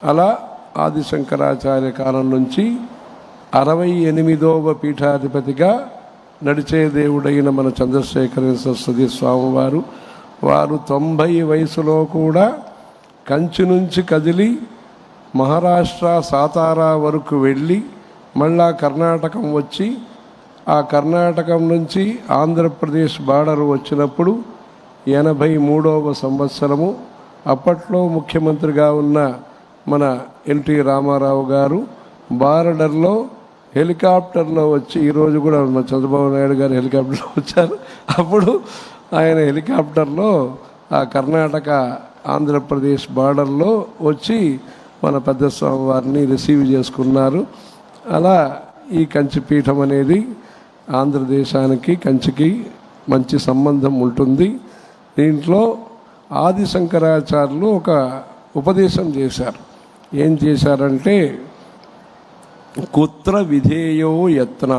అలా ఆదిశంకరాచార్య కాలం నుంచి 68వ పీఠాధిపతిగా నడిచే దేవుడైన మన చంద్రశేఖర సరస్వతి స్వామివారు వారు 90 వయసులో కూడా కంచి నుంచి కదిలి మహారాష్ట్ర సాతారా వరకు వెళ్ళి మళ్ళా కర్ణాటకం వచ్చి ఆ కర్ణాటకం నుంచి ఆంధ్రప్రదేశ్ బార్డర్ వచ్చినప్పుడు 83వ సంవత్సరము అప్పట్లో ముఖ్యమంత్రిగా ఉన్న మన ఎన్టీ రామారావు గారు బార్డర్లో హెలికాప్టర్లో వచ్చి ఈరోజు కూడా మన చంద్రబాబు నాయుడు గారు హెలికాప్టర్లో వచ్చారు. అప్పుడు ఆయన హెలికాప్టర్లో ఆ కర్ణాటక ఆంధ్రప్రదేశ్ బార్డర్లో వచ్చి మన పెద్ద స్వామి వారిని రిసీవ్ చేసుకున్నారు. అలా ఈ కంచిపీఠం అనేది ఆంధ్రదేశానికి కంచికి మంచి సంబంధం ఉంటుంది. దీంట్లో ఆదిశంకరాచార్యులు ఒక ఉపదేశం చేశారు. ఏం చేశారంటే కుత్ర విధేయో యత్న,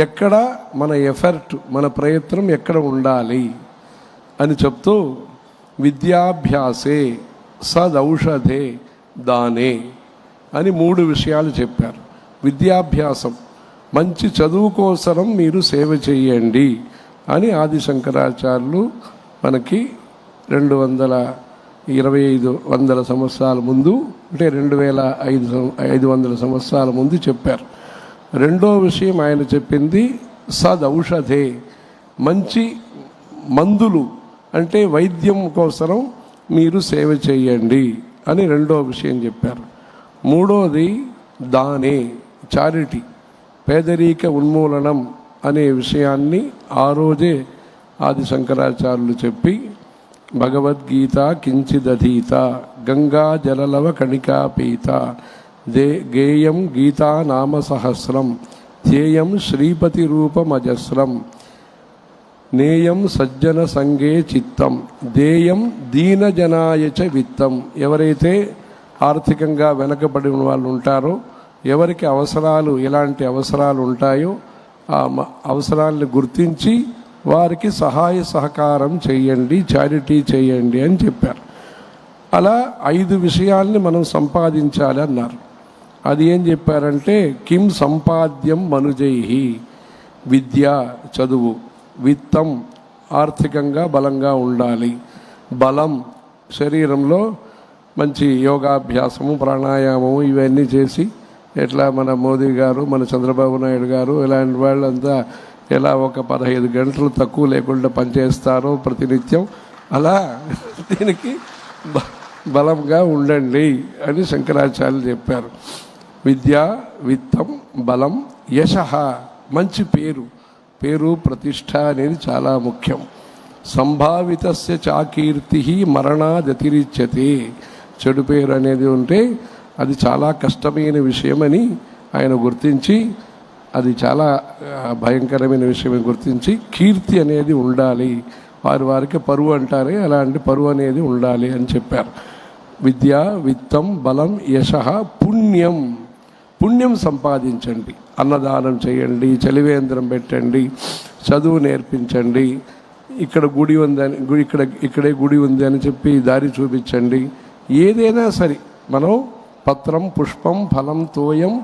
ఎక్కడ మన ఎఫర్ట్ మన ప్రయత్నం ఎక్కడ ఉండాలి అని చెప్తూ విద్యాభ్యాసే సదౌషధే దానే అని 3 విషయాలు చెప్పారు. విద్యాభ్యాసం మంచి చదువు కోసరం మీరు సేవ చేయండి అని ఆదిశంకరాచార్యులు మనకి 225 సంవత్సరాల ముందు అంటే 2500 సంవత్సరాల ముందు చెప్పారు. రెండో విషయం ఆయన చెప్పింది సదౌషధే, మంచి మందులు అంటే వైద్యం కోసరం మీరు సేవ చేయండి అని రెండో విషయం చెప్పారు. మూడోది దానే చారిటీ, పేదరిక ఉన్మూలనం అనే విషయాన్ని ఆ రోజే ఆదిశంకరాచార్యులు చెప్పి భగవద్గీత కించిదధీత గంగా జలలవ కణికాపీత గేయం గీతా నామ సహస్రం ధ్యేయం శ్రీపతి రూపమజస్రం నేయం సజ్జన సంగే చిత్తం దేయం దీనజనాయచ విత్తం. ఎవరైతే ఆర్థికంగా వెనకబడిన వాళ్ళు ఉంటారో, ఎవరికి అవసరాలు ఎలాంటి అవసరాలు ఉంటాయో ఆ అవసరాలను గుర్తించి వారికి సహాయ సహకారం చేయండి, చారిటీ చేయండి అని చెప్పారు. అలా 5 విషయాల్ని మనం సంపాదించాలి అన్నారు. అది ఏం చెప్పారంటే కిం సంపాద్యం మనుజైహి, విద్య చదువు, విత్తం ఆర్థికంగా బలంగా ఉండాలి, బలం శరీరంలో మంచి యోగాభ్యాసము ప్రాణాయామము ఇవన్నీ చేసి ఎట్లా మన మోదీ గారు మన చంద్రబాబు నాయుడు గారు ఇలాంటి వాళ్ళంతా ఎలా ఒక 15 గంటలు తక్కువ లేకుండా పనిచేస్తారో ప్రతినిత్యం అలా దీనికి బలంగా ఉండండి అని శంకరాచార్యులు చెప్పారు. విద్య విత్తం బలం యశ, మంచి పేరు ప్రతిష్ట అనేది చాలా ముఖ్యం. సంభావితస్య చాకీర్తి మరణాదతిరిచ్యతే, చెడు పేరు అనేది ఉంటే అది చాలా కష్టమైన విషయమని ఆయన గుర్తించి అది చాలా భయంకరమైన విషయం గుర్తించి కీర్తి అనేది ఉండాలి, వారికి పరువు అంటారే అలాంటి పరువు అనేది ఉండాలి అని చెప్పారు. విద్య విత్తం బలం యశ పుణ్యం సంపాదించండి, అన్నదానం చేయండి, చలివేంద్రం పెట్టండి, చదువు నేర్పించండి, ఇక్కడ గుడి ఉందని ఇక్కడే గుడి ఉంది అని చెప్పి దారి చూపించండి. ఏదైనా సరే మనం పత్రం పుష్పం ఫలం తోయం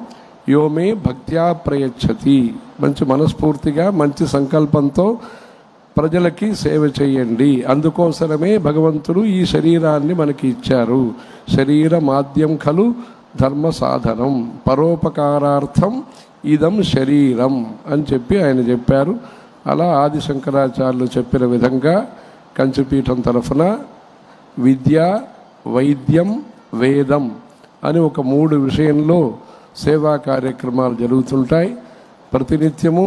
యోమే భక్త్యా ప్రయచ్చతి, మంచి మనస్ఫూర్తిగా మంచి సంకల్పంతో ప్రజలకి సేవ చేయండి. అందుకోసమే భగవంతుడు ఈ శరీరాన్ని మనకి ఇచ్చారు. శరీర మాధ్యం ఖలు ధర్మ సాధనం పరోపకారార్థం ఇదం శరీరం అని చెప్పి ఆయన చెప్పారు. అలా ఆదిశంకరాచార్యులు చెప్పిన విధంగా కంచిపీఠం తరఫున విద్య వైద్యం వేదం అని ఒక 3 విషయంలో సేవా కార్యక్రమాలు జరుగుతుంటాయి. ప్రతినిత్యము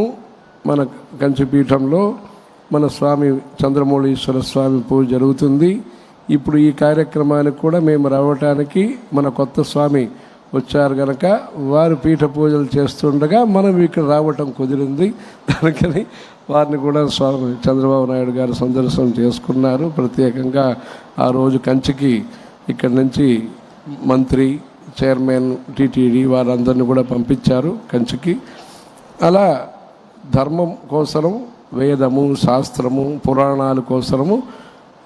మన కంచిపీఠంలో మన స్వామి చంద్రమౌళీశ్వర స్వామి పూజ జరుగుతుంది. ఇప్పుడు ఈ కార్యక్రమానికి కూడా మేము రావటానికి మన కొత్త స్వామి వచ్చారు కనుక వారు పీఠ పూజలు చేస్తుండగా మనం ఇక్కడ రావటం కుదిరింది. దానికని వారిని కూడా స్వామి చంద్రబాబు నాయుడు గారు సందర్శనం చేసుకున్నారు. ప్రత్యేకంగా ఆ రోజు కంచికి ఇక్కడి నుంచి మంత్రి చైర్మన్ టీటీడీ వారందరినీ కూడా పంపించారు కంచికి. అలా ధర్మం కోసరం వేదము శాస్త్రము పురాణాల కోసరము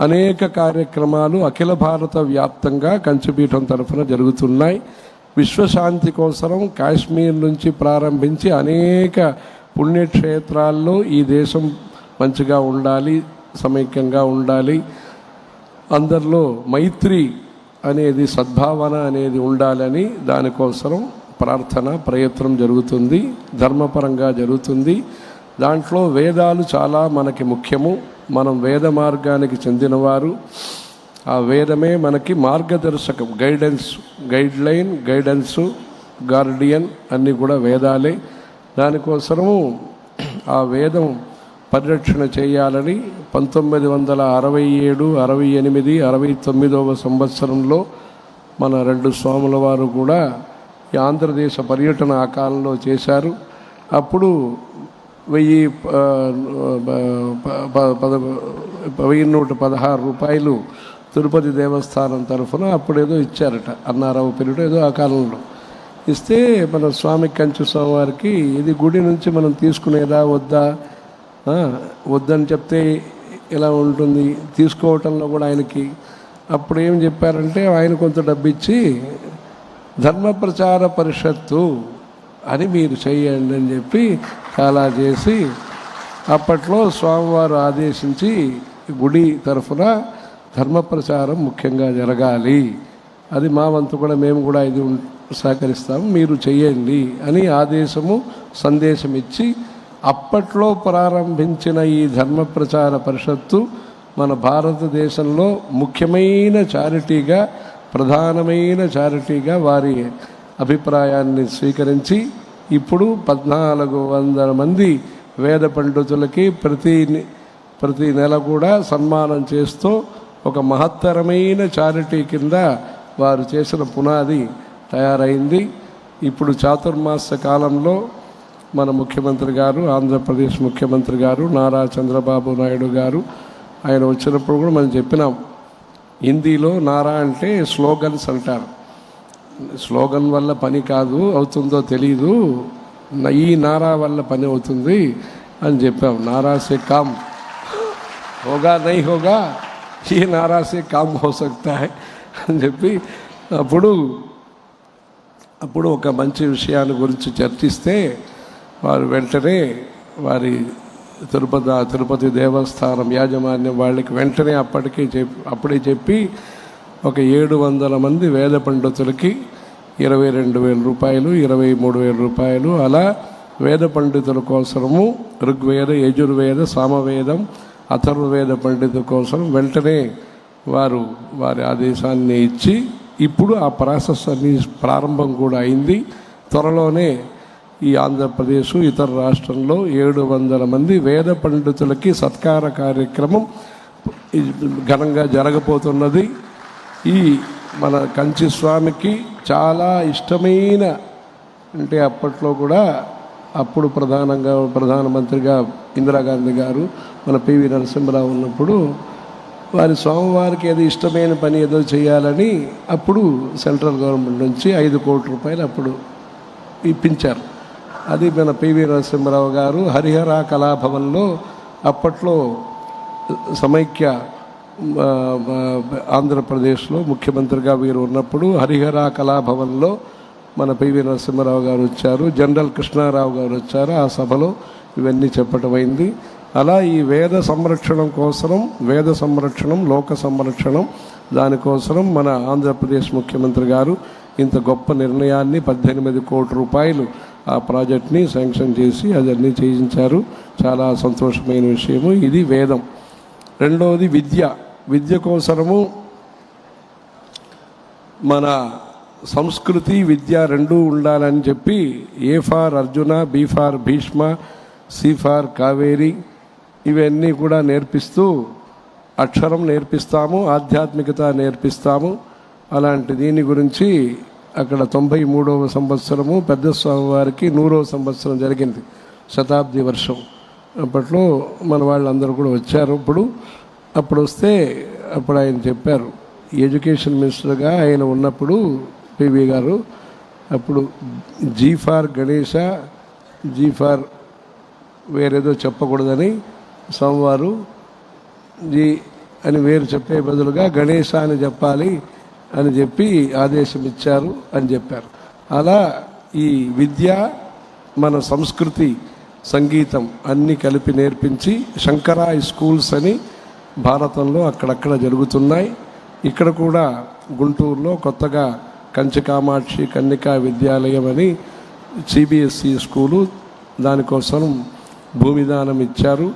అనేక కార్యక్రమాలు అఖిల భారత వ్యాప్తంగా కంచిపీఠం తరఫున జరుగుతున్నాయి. విశ్వశాంతి కోసరం కాశ్మీర్ నుంచి ప్రారంభించి అనేక పుణ్యక్షేత్రాల్లో ఈ దేశం మంచిగా ఉండాలి, సమైక్యంగా ఉండాలి, అందరిలో మైత్రి అనేది, సద్భావన అనేది ఉండాలని దానికోసం ప్రార్థన ప్రయత్నం జరుగుతుంది. ధర్మపరంగా జరుగుతుంది. దాంట్లో వేదాలు చాలా మనకి ముఖ్యము. మనం వేద మార్గానికి చెందినవారు. ఆ వేదమే మనకి మార్గదర్శకం, గైడెన్స్, గార్డియన్ అన్నీ కూడా వేదాలే. దానికోసము ఆ వేదం పరిరక్షణ చేయాలని 1967, 68, 69 సంవత్సరంలో మన 2 స్వాముల వారు కూడా ఈ ఆంధ్రదేశ పర్యటన ఆ కాలంలో చేశారు. అప్పుడు 1116 రూపాయలు తిరుపతి దేవస్థానం తరఫున అప్పుడేదో ఇచ్చారట, అన్నారావు పీరియడ్ ఏదో ఆ కాలంలో ఇస్తే మన స్వామి కంచి స్వామివారికి ఇది గుడి నుంచి మనం తీసుకునేదా వద్దా, వద్దని చెప్తే ఎలా ఉంటుంది, తీసుకోవటంలో కూడా ఆయనకి అప్పుడు ఏం చెప్పారంటే ఆయన కొంత డబ్బు ఇచ్చి ధర్మ ప్రచార పరిషత్తు అని మీరు చేయండి అని చెప్పి చాలా చేసి అప్పట్లో స్వామివారు ఆదేశించి గుడి తరఫున ధర్మ ప్రచారం ముఖ్యంగా జరగాలి, అది మా వంతు కూడా మేము కూడా ఇది సహకరిస్తాము, మీరు చెయ్యండి అని సందేశం ఇచ్చి అప్పట్లో ప్రారంభించిన ఈ ధర్మ ప్రచార పరిషత్తు మన భారతదేశంలో ముఖ్యమైన చారిటీగా, ప్రధానమైన చారిటీగా వారి అభిప్రాయాన్ని స్వీకరించి ఇప్పుడు 1400 మంది వేద పండితులకి ప్రతి నెల కూడా సన్మానం చేస్తూ ఒక మహత్తరమైన చారిటీ కింద వారు చేసిన పునాది తయారైంది. ఇప్పుడు చాతుర్మాస కాలంలో మన ముఖ్యమంత్రి గారు, ఆంధ్రప్రదేశ్ ముఖ్యమంత్రి గారు నారా చంద్రబాబు నాయుడు గారు ఆయన వచ్చినప్పుడు కూడా మనం చెప్పినాం, హిందీలో నారా అంటే స్లోగన్స్ అంటారు. స్లోగన్ వల్ల పని కాదు, అవుతుందో తెలీదు, ఈ నారా వల్ల పని అవుతుంది అని చెప్పాం. నారా సే కామ్ హోగా నహీ హోగా, ఈ నారా సే కామ్ హో సక్తా హై అని చెప్పి అప్పుడు ఒక మంచి విషయాన్ని గురించి చర్చిస్తే వారు వెంటనే వారి తిరుపతి దేవస్థానం యాజమాన్యం వాళ్ళకి వెంటనే అప్పుడే చెప్పి ఒక 700 మంది వేద పండితులకి 22,000 రూపాయలు, 23,000 రూపాయలు అలా వేద పండితుల కోసము ఋగ్వేద, యజుర్వేద, సామవేదం, అథర్వవేద పండితుల కోసం వెంటనే వారి ఆదేశాన్ని ఇచ్చి ఇప్పుడు ఆ ప్రాసెస్ అన్ని ప్రారంభం కూడా అయింది. త్వరలోనే ఈ ఆంధ్రప్రదేశ్ ఇతర రాష్ట్రంలో 700 మంది వేద పండితులకి సత్కార కార్యక్రమం ఘనంగా జరగబోతున్నది. ఈ మన కంచి స్వామికి చాలా ఇష్టమైన, అంటే అప్పట్లో కూడా అప్పుడు ప్రధానమంత్రిగా ఇందిరాగాంధీ గారు, మన పివి నరసింహరావు ఉన్నప్పుడు వారి స్వామివారికి ఏదో ఇష్టమైన పని ఏదో చేయాలని అప్పుడు సెంట్రల్ గవర్నమెంట్ నుంచి 5 కోట్ల రూపాయలు అప్పుడు ఇప్పించారు. అది మన పివి నరసింహరావు గారు హరిహర కళాభవన్లో అప్పట్లో సమైక్య ఆంధ్రప్రదేశ్లో ముఖ్యమంత్రిగా వీరు ఉన్నప్పుడు హరిహర కళాభవన్లో మన పివి నరసింహరావు గారు వచ్చారు, జనరల్ కృష్ణారావు గారు వచ్చారు. ఆ సభలో ఇవన్నీ చెప్పటమైంది. అలా ఈ వేద సంరక్షణం కోసరం, వేద సంరక్షణం, లోక సంరక్షణం, దానికోసం మన ఆంధ్రప్రదేశ్ ముఖ్యమంత్రి గారు ఇంత గొప్ప నిర్ణయాన్ని 18 కోట్ల రూపాయలు ఆ ప్రాజెక్ట్ని శాంక్షన్ చేసి అదన్నీ చేయించారు. చాలా సంతోషమైన విషయము. ఇది వేదం. రెండవది విద్య కోసము మన సంస్కృతి విద్య రెండూ ఉండాలని చెప్పి A for Arjuna, B for Bhishma, C for Kaveri ఇవన్నీ కూడా నేర్పిస్తూ అక్షరం నేర్పిస్తాము, ఆధ్యాత్మికత నేర్పిస్తాము. అలాంటి దీని గురించి అక్కడ 93వ సంవత్సరము పెద్ద స్వామి వారికి 100వ సంవత్సరం జరిగింది, శతాబ్ది వర్షం. అప్పట్లో మన వాళ్ళందరూ కూడా వచ్చారు. అప్పుడు వస్తే అప్పుడు ఆయన చెప్పారు, ఎడ్యుకేషన్ మినిస్టర్గా ఆయన ఉన్నప్పుడు పివి గారు అప్పుడు G for Ganesha, G for వేరేదో చెప్పకూడదని స్వామివారు జీ అని వేరు చెప్పే బదులుగా గణేశ అని చెప్పాలి అని చెప్పి ఆదేశం ఇచ్చారు అని చెప్పారు. అలా ఈ విద్య, మన సంస్కృతి, సంగీతం అన్నీ కలిపి నేర్పించి శంకర స్కూల్స్ అని భారతంలో అక్కడక్కడ జరుగుతున్నాయి. ఇక్కడ కూడా గుంటూరులో కొత్తగా కంచి కామాక్షి కన్నికా విద్యాలయం అని సిబిఎస్ఈ స్కూలు, దానికోసం భూమిదానం ఇచ్చారు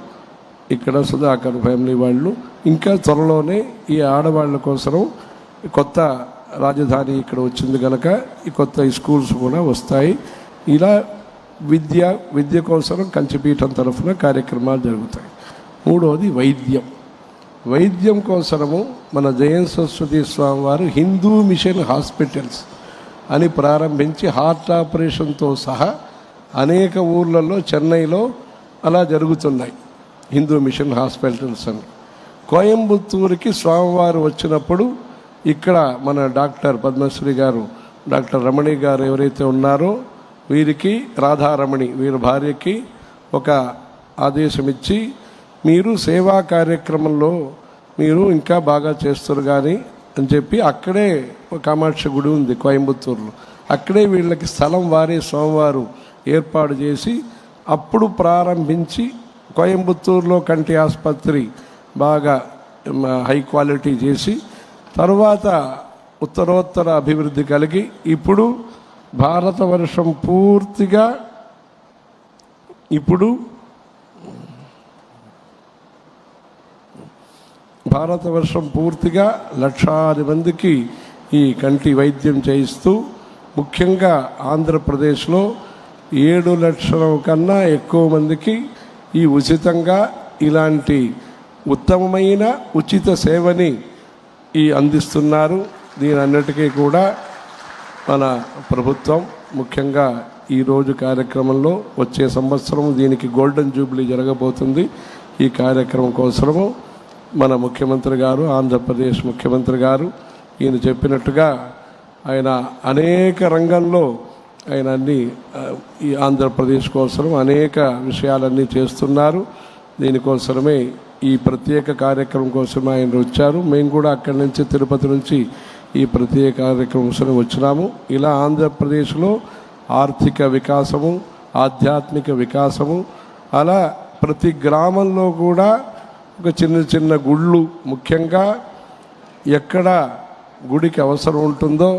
ఇక్కడ సుధాకర్ ఫ్యామిలీ వాళ్ళు. ఇంకా త్వరలోనే ఈ ఆడవాళ్ళ కోసం కొత్త రాజధాని ఇక్కడ వచ్చింది కనుక ఈ కొత్త స్కూల్స్ కూడా వస్తాయి. ఇలా విద్య కోసం కంచిపీఠం తరఫున కార్యక్రమాలు జరుగుతాయి. మూడవది వైద్యం కోసము మన జయంత్ సరస్వతి స్వామి వారు హిందూ మిషన్ హాస్పిటల్స్ అని ప్రారంభించి హార్ట్ ఆపరేషన్తో సహా అనేక ఊర్లలో, చెన్నైలో అలా జరుగుతున్నాయి హిందూ మిషన్ హాస్పిటల్స్ అని. కోయంబత్తూరుకి స్వామివారు వచ్చినప్పుడు ఇక్కడ మన డాక్టర్ పద్మశ్రీ గారు, డాక్టర్ రమణి గారు ఎవరైతే ఉన్నారో వీరికి, రాధారమణి వీరి భార్యకి ఒక ఆదేశం ఇచ్చి, మీరు సేవా కార్యక్రమంలో మీరు ఇంకా బాగా చేస్తారు కానీ అని చెప్పి అక్కడే కామాక్షి గుడి ఉంది కోయంబత్తూరులో, అక్కడే వీళ్ళకి స్థలం వారే స్వామివారు ఏర్పాటు చేసి అప్పుడు ప్రారంభించి కోయంబత్తూరులో కంటి ఆసుపత్రి బాగా హై క్వాలిటీ చేసి తర్వాత ఉత్తరోత్తర అభివృద్ధి కలిగి ఇప్పుడు భారతవర్షం పూర్తిగా లక్షాది మందికి ఈ కంటి వైద్యం చేయిస్తూ, ముఖ్యంగా ఆంధ్రప్రదేశ్లో 7 లక్షల కన్నా ఎక్కువ మందికి ఈ ఉచితంగా ఇలాంటి ఉత్తమమైన ఉచిత సేవని అందిస్తున్నారు. దీనన్నిటికీ కూడా మన ప్రభుత్వం ముఖ్యంగా ఈరోజు కార్యక్రమంలో వచ్చే సంవత్సరం దీనికి గోల్డెన్ జూబ్లీ జరగబోతుంది. ఈ కార్యక్రమం కోసము మన ముఖ్యమంత్రి గారు, ఆంధ్రప్రదేశ్ ముఖ్యమంత్రి గారు ఈయన చెప్పినట్టుగా ఆయన అనేక రంగంలో ఆయన అన్ని ఈ ఆంధ్రప్రదేశ్ కోసం అనేక విషయాలన్నీ చేస్తున్నారు. దీనికోసమే ఈ ప్రత్యేక కార్యక్రమం కోసం ఆయన వచ్చారు. మేము కూడా అక్కడి నుంచి తిరుపతి నుంచి ఈ ప్రత్యేక కార్యక్రమం కోసం వచ్చినాము. ఇలా ఆంధ్రప్రదేశ్లో ఆర్థిక వికాసము, ఆధ్యాత్మిక వికాసము, అలా ప్రతి గ్రామంలో కూడా ఒక చిన్న గుళ్ళు, ముఖ్యంగా ఎక్కడ గుడికి అవసరం ఉంటుందో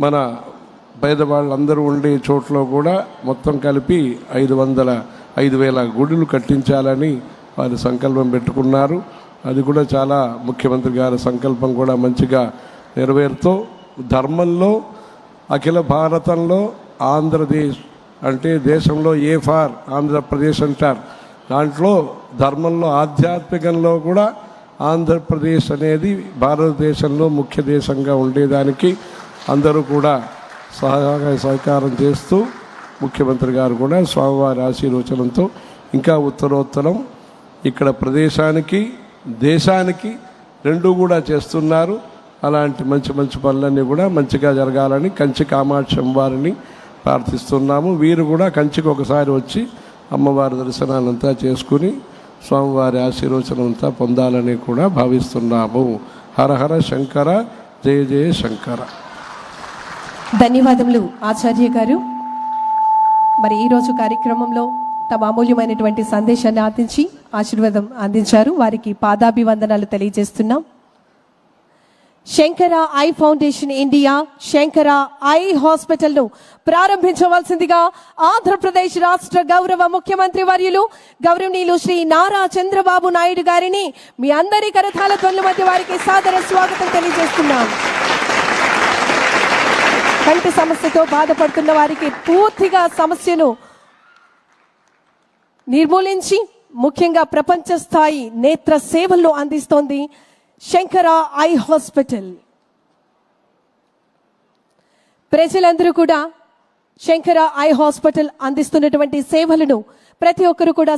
మన పేదవాళ్ళందరూ ఉండే చోట్ల కూడా మొత్తం కలిపి 5,000 గుడులు కట్టించాలని వారు సంకల్పం పెట్టుకున్నారు. అది కూడా చాలా ముఖ్యమంత్రి గారి సంకల్పం కూడా మంచిగా నెరవేరుతూ, ధర్మంలో అఖిల భారతంలో ఆంధ్రదేశ్ అంటే దేశంలో ఏ ఫార్ ఆంధ్రప్రదేశ్ అంటారు. దాంట్లో ధర్మంలో, ఆధ్యాత్మికంలో కూడా ఆంధ్రప్రదేశ్ అనేది భారతదేశంలో ముఖ్య దేశంగా ఉండేదానికి అందరూ కూడా సహకారం చేస్తూ ముఖ్యమంత్రి గారు కూడా స్వామివారి ఆశీర్వచనంతో ఇంకా ఉత్తరోత్తరం ఇక్కడ ప్రదేశానికి, దేశానికి రెండు కూడా చేస్తున్నారు. అలాంటి మంచి పనులన్నీ కూడా మంచిగా జరగాలని కంచి కామాక్షి అమ్మవారిని ప్రార్థిస్తున్నాము. వీరు కూడా కంచికి ఒకసారి వచ్చి అమ్మవారి దర్శనాలంతా చేసుకుని స్వామివారి ఆశీర్వచనంతా పొందాలని కూడా భావిస్తున్నాము. హర హర శంకర, జయ జయ శంకర. ధన్యవాదములు ఆచార్య గారు. మరి ఈరోజు కార్యక్రమంలో తమ అమూల్యమైనటువంటి సందేశాన్ని అందించి ఆశీర్వాదం అందించారు. వారికి పాదాభివందనాలు తెలియజేస్తున్నాం. Shankara I foundation India Shankara eye hospital ను ప్రారంభించవలసిందిగా ఆంధ్రప్రదేశ్ రాష్ట్ర గౌరవ ముఖ్యమంత్రి వర్యులు గౌరవనీయులు శ్రీ నారా చంద్రబాబు నాయుడు గారిని మీ అందరి కరతాళ ధ్వనుల మధ్య వారికి సాదర స్వాగతం తెలియజేస్తున్నాం. కంటి సమస్యతో బాధపడుతున్న వారికి పూర్తిగా సమస్యను నిర్మూలించి ముఖ్యంగా ప్రపంచ స్థాయి నేత్ర సేవలను అందిస్తోంది శంకర ఐ హాస్పిటల్. ప్రజలందరూ కూడా శంకర ఐ హాస్పిటల్ అందిస్తున్నటువంటి సేవలను ప్రతి ఒక్కరు కూడా